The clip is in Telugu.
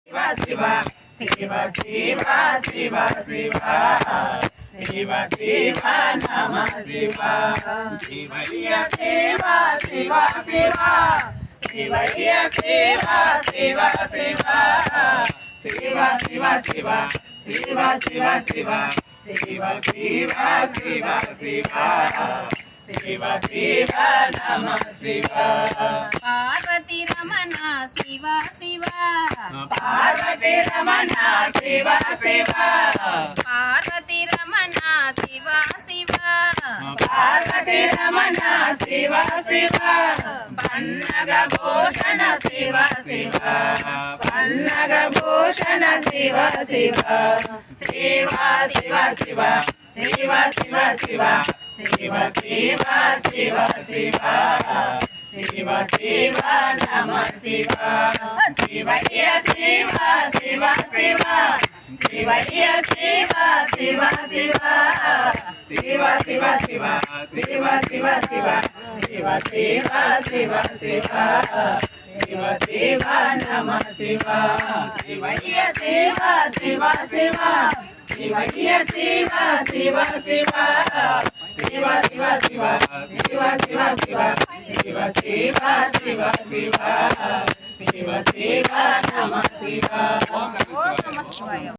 శివ శివ శివ శివ శివ శివ నమ శివ శివయ్య శివ శివ శివ శివయ్య శివ శివ శివ శివ శివ శివ శివ శివ శివ శివ శివ శివ శివ శివ శివ నమ శివ పార్వతి రమణ శివ శివ పార్వతి రమణ శివ శివ పార్వతి రమణ శివ శివ పార్వతి రమణ శివ శివ పన్నగ భూషణ శివ శివ పన్నగ భూషణ శివ శివ శివ శివ శివ శివ శివ శివ శివ శివ శివ శివ శివ శివ నమ శివ శివయ్య శివ శివ శివ శివయ్య శివ శివ శివ శివ శివ శివ శివ శివ శివ శివ శివ శివ శివ శివ శివ నమ శివ శివయ్య శివ శివ శివ శివయ్య శివ శివ శివ శివ శివ శివ శివ శివ శివ శివ శివ శివ శివ శివ శివ నమ శివ. ఓం నమః శివాయ.